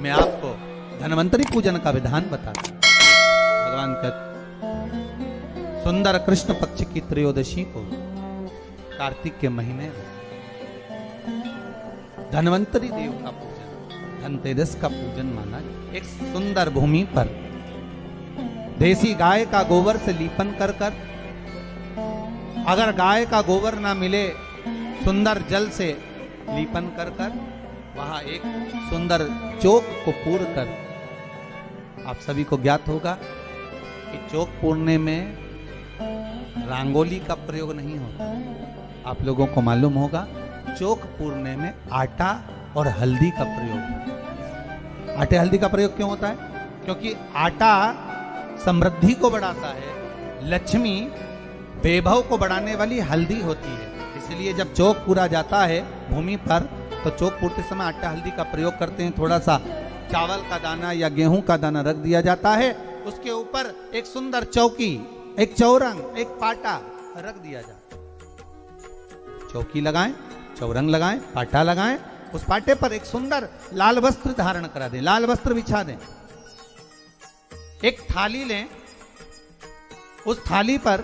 मैं आपको धन्वंतरी पूजन का विधान बताता हूं। भगवान का सुंदर कृष्ण पक्ष की त्रयोदशी को कार्तिक के महीने में धन्वंतरी देव का पूजन, धनतेरस का पूजन माना। एक सुंदर भूमि पर देसी गाय का गोबर से लीपन कर कर, अगर गाय का गोबर ना मिले सुंदर जल से लीपन कर कर, वहां एक सुंदर चौक को पूर कर, आप सभी को ज्ञात होगा कि चौक पूरने में रंगोली का प्रयोग नहीं होता। आप लोगों को मालूम होगा चौक पूरने में आटा और हल्दी का प्रयोग होता है। आटे हल्दी का प्रयोग क्यों होता है? क्योंकि आटा समृद्धि को बढ़ाता है, लक्ष्मी वैभव को बढ़ाने वाली हल्दी होती है। इसलिए जब चौक पूरा जाता है भूमि पर, तो चौक पूरते समय आटा हल्दी का प्रयोग करते हैं। थोड़ा सा चावल का दाना या गेहूं का दाना रख दिया जाता है, उसके ऊपर एक सुंदर चौकी, एक चौरंग, एक पाटा रख दिया जाता है। चौकी लगाएं, चौरंग लगाएं, पाटा लगाएं, उस पाटे पर एक सुंदर लाल वस्त्र धारण करा दें, लाल वस्त्र बिछा दें। एक थाली लें, उस थाली पर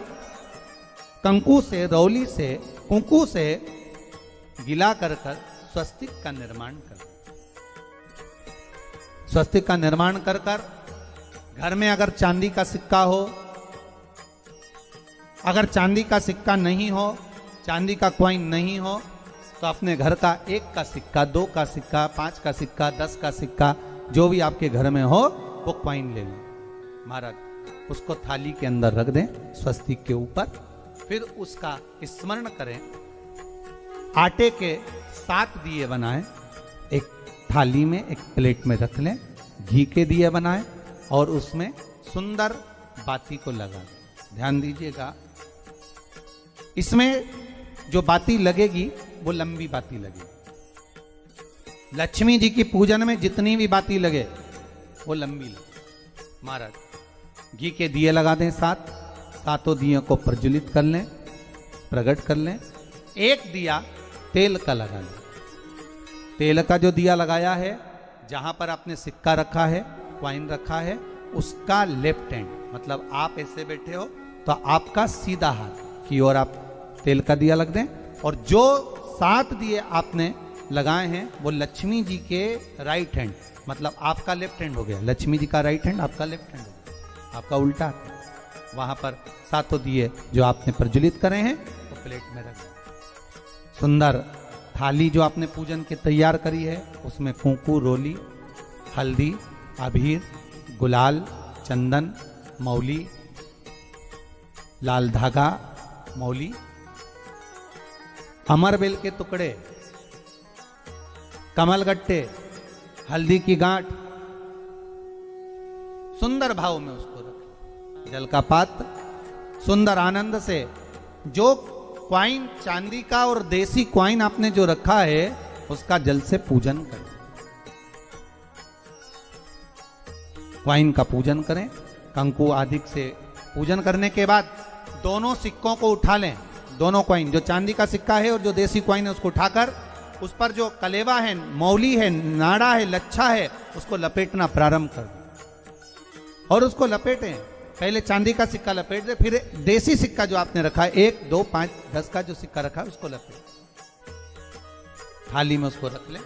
कंकु से, रौली से, कुंकू से गिला कर स्वस्तिक का निर्माण कर, स्वस्तिक का निर्माण कर कर घर में अगर चांदी का सिक्का हो, अगर चांदी का सिक्का नहीं हो, चांदी का कॉइन नहीं हो, तो अपने घर का 1 का सिक्का, 2 का सिक्का, 5 का सिक्का, 10 का सिक्का, जो भी आपके घर में हो वो कॉइन ले लें महाराज, उसको थाली के अंदर रख दें स्वस्तिक के ऊपर। फिर उसका स्मरण करें। आटे के 7 दिए बनाएं, एक थाली में, एक प्लेट में रख लें, घी के दिए बनाएं और उसमें सुंदर बाती को लगा दें। ध्यान दीजिएगा, इसमें जो बाती लगेगी वो लंबी बाती लगेगी। लक्ष्मी जी की पूजन में जितनी भी बाती लगे वो लंबी लगे। महाराज घी के दिए लगा दें 7, सातों दियों को प्रज्वलित कर लें, प्रकट कर लें। एक दिया तेल का लगा लें। तेल का जो दिया लगाया है, जहां पर आपने सिक्का रखा है, कॉइन रखा है, उसका लेफ्ट हैंड, मतलब आप ऐसे बैठे हो तो आपका सीधा हाथ की ओर आप तेल का दिया लग दें। और जो 7 दिए आपने लगाए हैं वो लक्ष्मी जी के राइट हैंड, मतलब आपका लेफ्ट हैंड हो गया, लक्ष्मी जी का राइट हैंड, आपका लेफ्ट हैंड हो गया, आपका उल्टा हाथ। वहां पर 7 दिए जो आपने प्रज्वलित करे हैं वो प्लेट में रख। सुंदर थाली जो आपने पूजन के तैयार करी है, उसमें कुंकू, रोली, हल्दी, अबीर, गुलाल, चंदन, मौली, लाल धागा, मौली, अमरबेल के टुकड़े, कमलगट्टे, हल्दी की गांठ, सुंदर भाव में उसको रखें। जल का पात्र सुंदर आनंद से, जो क्वाइन चांदी का और देसी क्वाइन आपने जो रखा है उसका जल से पूजन करें। क्वाइन का पूजन करें, कंकु आदि से पूजन करने के बाद दोनों सिक्कों को उठा लें। दोनों क्वाइन, जो चांदी का सिक्का है और जो देसी क्वाइन है, उसको उठाकर उस पर जो कलेवा है, मौली है, नाड़ा है, लच्छा है, उसको लपेटना प्रारंभ कर दें और उसको लपेटें। पहले चांदी का सिक्का लपेट दे, फिर देसी सिक्का जो आपने रखा है 1, 2, 5, 10 का जो सिक्का रखा है उसको लपेट, थाली में उसको रख लें।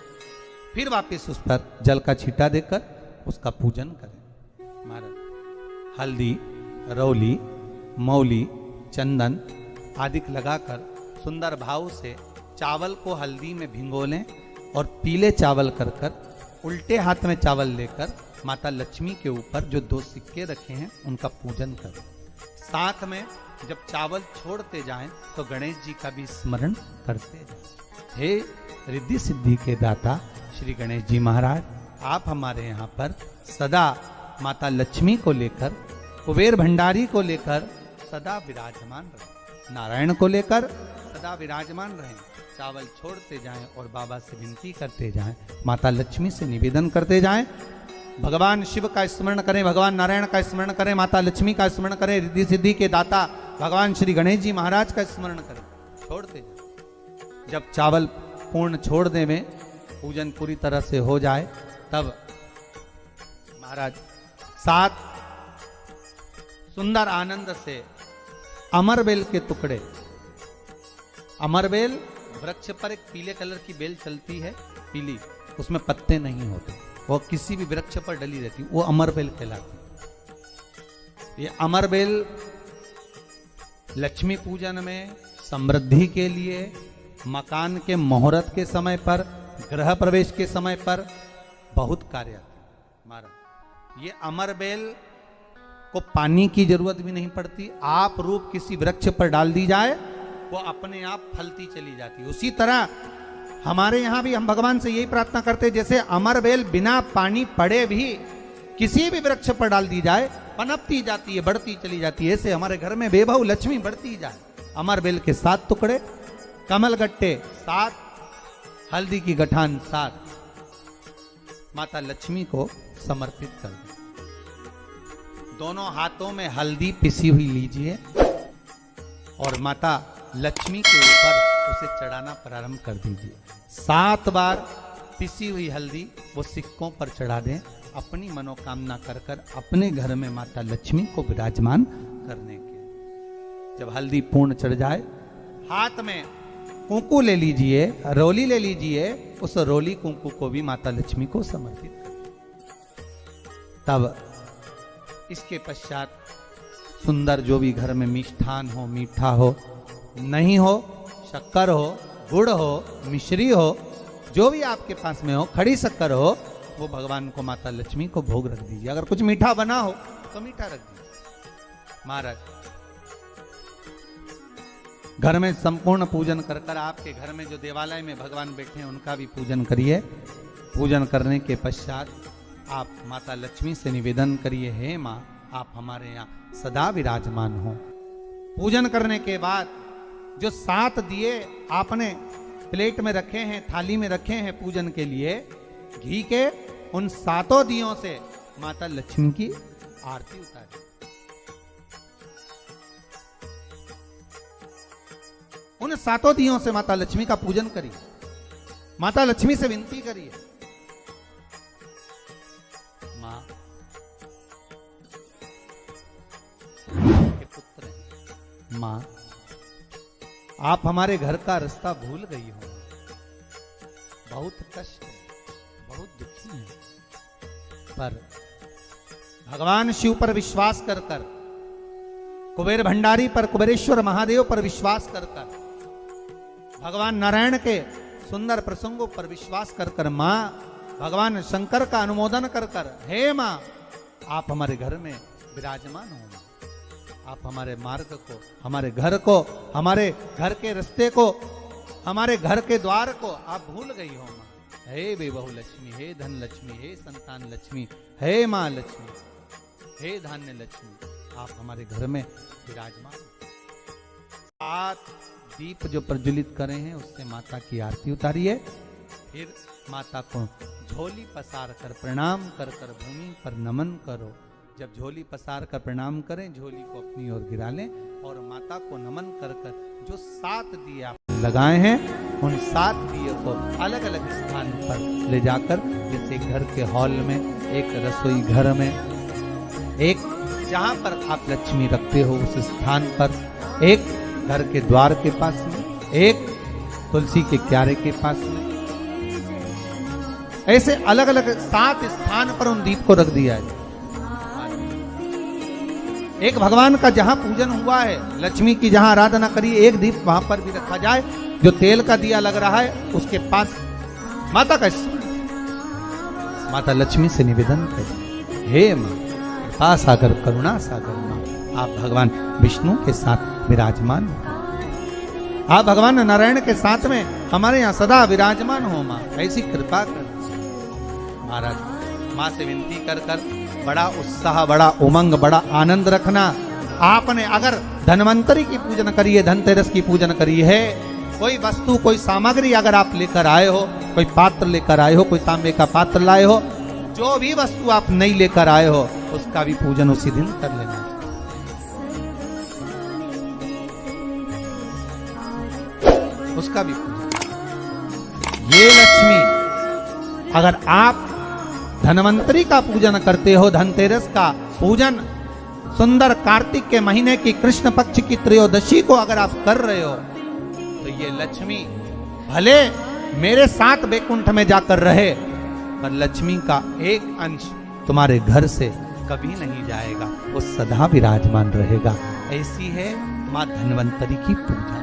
फिर वापस उस पर जल का छींटा देकर उसका पूजन करें। महाराज हल्दी, रौली, मौली, चंदन आदि लगाकर सुंदर भाव से चावल को हल्दी में भिगो लें और पीले चावल कर कर उल्टे हाथ में चावल लेकर माता लक्ष्मी के ऊपर जो 2 सिक्के रखे हैं उनका पूजन करें। साथ में जब चावल छोड़ते जाएं तो गणेश जी का भी स्मरण करते जाएं। हे रिद्धि सिद्धि के दाता श्री गणेश जी महाराज, आप हमारे यहाँ पर सदा माता लक्ष्मी को लेकर, कुबेर भंडारी को लेकर सदा विराजमान रहें, नारायण को लेकर सदा विराजमान रहें। चावल छोड़ते जाएं और बाबा से विनती करते जाएं, माता लक्ष्मी से निवेदन करते जाएं। भगवान शिव का स्मरण करें, भगवान नारायण का स्मरण करें, माता लक्ष्मी का स्मरण करें, रिद्धि सिद्धि के दाता भगवान श्री गणेश जी महाराज का स्मरण करें। छोड़ते जाएं। जब चावल पूर्ण छोड़ दें में पूजन पूरी तरह से हो जाए, तब महाराज 7 सुंदर आनंद से अमरबेल के टुकड़े। अमरबेल वृक्ष पर एक पीले कलर की बेल चलती है, पीली, उसमें पत्ते नहीं होते, वो किसी भी वृक्ष पर डली रहती, वो अमरबेल कहलाती। ये अमरबेल लक्ष्मी पूजन में, समृद्धि के लिए, मकान के मुहूर्त के समय पर, गृह प्रवेश के समय पर बहुत कार्य आते। महाराज ये अमरबेल को पानी की जरूरत भी नहीं पड़ती, आप रूप किसी वृक्ष पर डाल दी जाए वो अपने आप फलती चली जाती है। उसी तरह हमारे यहां भी हम भगवान से यही प्रार्थना करते हैं, जैसे अमरबेल बिना पानी पड़े भी किसी भी वृक्ष पर डाल दी जाए पनपती जाती है, बढ़ती चली जाती है। ऐसे हमारे घर में बेभव लक्ष्मी बढ़ती जाए। अमरबेल के 7 टुकड़े, कमल गट्टे 7, हल्दी की गठान 7 माता लक्ष्मी को समर्पित कर दें। दोनों हाथों में हल्दी पिसी हुई लीजिए और माता लक्ष्मी के ऊपर उसे चढ़ाना प्रारंभ कर दीजिए। 7 बार पिसी हुई हल्दी वो सिक्कों पर चढ़ा दें, अपनी मनोकामना कर कर अपने घर में माता लक्ष्मी को विराजमान करने के। जब हल्दी पूर्ण चढ़ जाए, हाथ में कुंकू ले लीजिए, रोली ले लीजिए, उस रोली कुंकू को भी माता लक्ष्मी को समर्पित कर। तब इसके पश्चात सुंदर जो भी घर में मिष्ठान हो, मीठा हो, नहीं हो, शक्कर हो, गुड़ हो, मिश्री हो, जो भी आपके पास में हो, खड़ी शक्कर हो, वो भगवान को माता लक्ष्मी को भोग रख दीजिए। अगर कुछ मीठा बना हो तो मीठा रख दीजिए। महाराज घर में संपूर्ण पूजन कर कर आपके घर में जो देवालय में भगवान बैठे हैं उनका भी पूजन करिए। पूजन करने के पश्चात आप माता लक्ष्मी से निवेदन करिए, हे माँ आप हमारे यहाँ सदा विराजमान हो। पूजन करने के बाद जो 7 दिए आपने प्लेट में रखे हैं, थाली में रखे हैं पूजन के लिए, घी के उन 7 दियों से माता लक्ष्मी की आरती उतारिए। उन 7 दियों से माता लक्ष्मी का पूजन करिए। माता लक्ष्मी से विनती करिए, मां के पुत्र, मां आप हमारे घर का रास्ता भूल गई हो, बहुत कष्ट है, बहुत दुखी है, पर भगवान शिव पर विश्वास कर कर, कुबेर भंडारी पर, कुबेरेश्वर महादेव पर विश्वास कर कर, भगवान नारायण के सुंदर प्रसंगों पर विश्वास कर कर, मां भगवान शंकर का अनुमोदन कर कर, हे मां आप हमारे घर में विराजमान हो, आप हमारे मार्ग को, हमारे घर को, हमारे घर के रास्ते को, हमारे घर के द्वार को आप भूल गई हो। मां हे बेबहू लक्ष्मी, हे धन लक्ष्मी, हे संतान लक्ष्मी, हे मां लक्ष्मी, हे धान्य लक्ष्मी, आप हमारे घर में विराजमान। 7 दीप जो प्रज्वलित करे हैं उससे माता की आरती उतारिए। फिर माता को झोली पसार कर प्रणाम कर कर भूमि पर नमन करो। जब झोली पसार कर प्रणाम करें, झोली को अपनी ओर गिरा लें और माता को नमन कर कर जो 7 दिए आप लगाए हैं उन 7 दिए को अलग अलग स्थान पर ले जाकर, जैसे घर के हॉल में, एक रसोई घर में, एक जहां पर आप लक्ष्मी रखते हो उस स्थान पर, एक घर के द्वार के पास में, एक तुलसी के क्यारे के पास में, ऐसे अलग अलग 7 स्थान पर उन दीप को रख दिया है। एक भगवान का जहां पूजन हुआ है, लक्ष्मी की जहां आराधना करी, एक दीप वहां पर भी रखा जाए। जो तेल का दिया लग रहा है उसके पास माता का स्मरण, माता लक्ष्मी से निवेदन करें, हे मां कृपा सागर, करुणा सागर मां, आप भगवान विष्णु के साथ विराजमान हो, आप भगवान नारायण के साथ में हमारे यहाँ सदा विराजमान हो। मां ऐसी कृपा कर। महाराज मां से विनती कर कर बड़ा उत्साह, बड़ा उमंग, बड़ा आनंद रखना। आपने अगर धन्वंतरी की पूजन करी है, धनतेरस की पूजन करी है, कोई वस्तु, कोई सामग्री अगर आप लेकर आए हो, कोई पात्र लेकर आए हो, कोई तांबे का पात्र लाए हो, जो भी वस्तु आप नहीं लेकर आए हो उसका भी पूजन उसी दिन कर लेना। उसका भी पूजन। ये लक्ष्मी अगर आप धनवंतरी का पूजन करते हो, धनतेरस का पूजन सुंदर कार्तिक के महीने की कृष्ण पक्ष की त्रयोदशी को अगर आप कर रहे हो तो ये लक्ष्मी भले मेरे साथ बैकुंठ में जाकर रहे, पर लक्ष्मी का एक अंश तुम्हारे घर से कभी नहीं जाएगा, वो सदा विराजमान रहेगा। ऐसी है मां धन्वंतरी की पूजा।